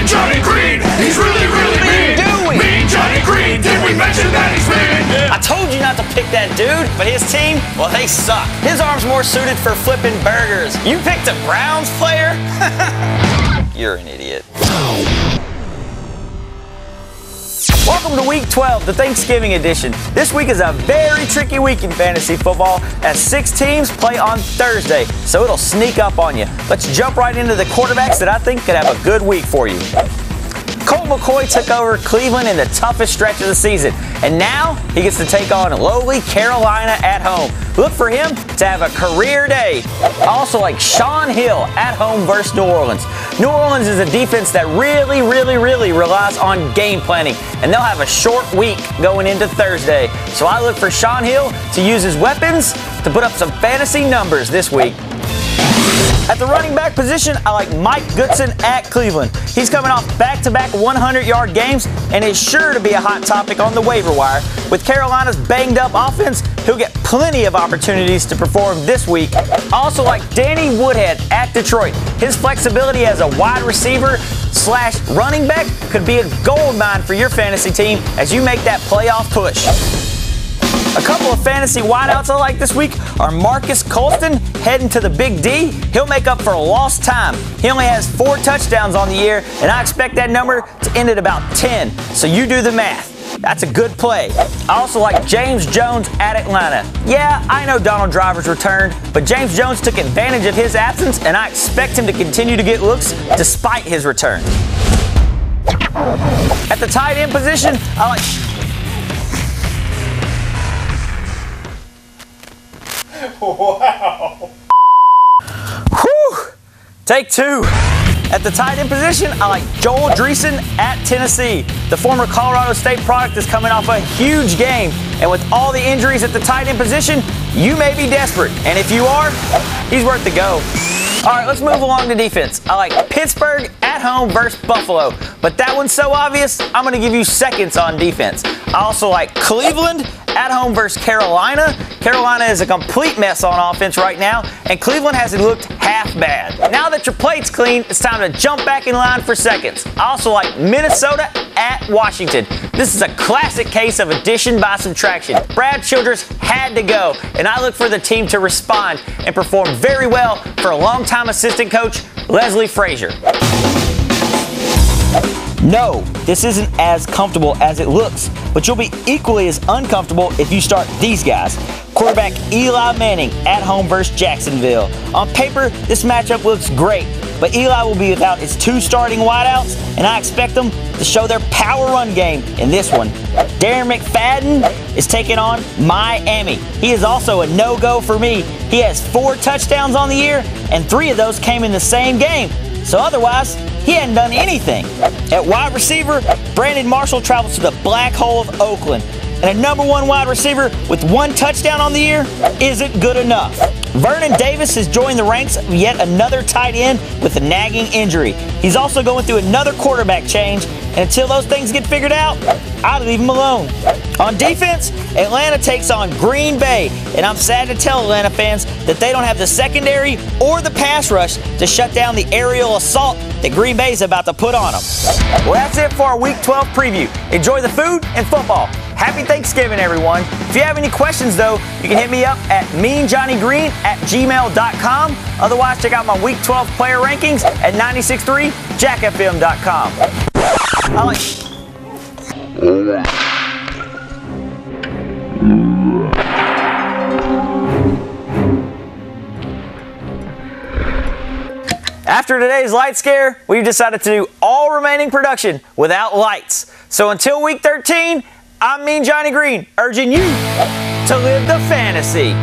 Mean Johnny Greene, he's really, really mean. Mean Johnny Greene, did we mention that he's mean? I told you not to pick that dude, but his team, well, they suck. His arm's more suited for flipping burgers. You picked a Browns player? You're an idiot. Welcome to Week 12, the Thanksgiving edition. This week is a very tricky week in fantasy football as 6 teams play on Thursday, so it'll sneak up on you. Let's jump right into the quarterbacks that I think could have a good week for you. Colt McCoy took over Cleveland in the toughest stretch of the season, and now he gets to take on lowly Carolina at home. Look for him to have a career day. Also like Shaun Hill at home versus New Orleans. New Orleans is a defense that really relies on game planning, and they'll have a short week going into Thursday. So I look for Shaun Hill to use his weapons to put up some fantasy numbers this week. At the running back position, I like Mike Goodson at Cleveland. He's coming off back-to-back 100-yard games and is sure to be a hot topic on the waiver wire. With Carolina's banged-up offense, he'll get plenty of opportunities to perform this week. Also like Danny Woodhead at Detroit. His flexibility as a wide receiver / running back could be a gold mine for your fantasy team as you make that playoff push. A couple of fantasy wideouts I like this week are Marcus Colston heading to the Big D. He'll make up for lost time. He only has 4 touchdowns on the year, and I expect that number to end at about 10. So you do the math. That's a good play. I also like James Jones at Atlanta. Yeah, I know Donald Driver's returned, but James Jones took advantage of his absence, and I expect him to continue to get looks despite his return. At the tight end position, I like... Wow. Whew. Take 2. At the tight end position, I like Joel Dreesen at Tennessee. The former Colorado State product is coming off a huge game, and with all the injuries at the tight end position, you may be desperate. And if you are, he's worth the go. All right, let's move along to defense. I like Pittsburgh at home versus Buffalo, but that one's so obvious, I'm going to give you seconds on defense. I also like Cleveland at home versus Carolina. Carolina is a complete mess on offense right now, and Cleveland hasn't looked half bad. Now that your plate's clean, it's time to jump back in line for seconds. I also like Minnesota at Washington. This is a classic case of addition by subtraction. Brad Childress had to go, and I look for the team to respond and perform very well for a longtime assistant coach, Leslie Frazier. No, this isn't as comfortable as it looks, but you'll be equally as uncomfortable if you start these guys. Quarterback Eli Manning at home versus Jacksonville. On paper, this matchup looks great, but Eli will be without his 2 starting wideouts, and I expect them to show their power run game in this one. Darren McFadden is taking on Miami. He is also a no-go for me. He has 4 touchdowns on the year, and 3 of those came in the same game. So otherwise, he hadn't done anything. At wide receiver, Brandon Marshall travels to the black hole of Oakland. And a number 1 wide receiver with 1 touchdown on the year isn't good enough. Vernon Davis has joined the ranks of yet another tight end with a nagging injury. He's also going through another quarterback change, and until those things get figured out, I'd leave him alone. On defense, Atlanta takes on Green Bay, and I'm sad to tell Atlanta fans that they don't have the secondary or the pass rush to shut down the aerial assault that Green Bay is about to put on them. Well, that's it for our Week 12 preview. Enjoy the food and football. Happy Thanksgiving, everyone. If you have any questions, though, you can hit me up at meanjohnnygreen@gmail.com. Otherwise, check out my Week 12 player rankings at 963jackfm.com. After today's light scare, we've decided to do all remaining production without lights. So until Week 13, I'm Mean Johnny Greene, urging you to live the fantasy.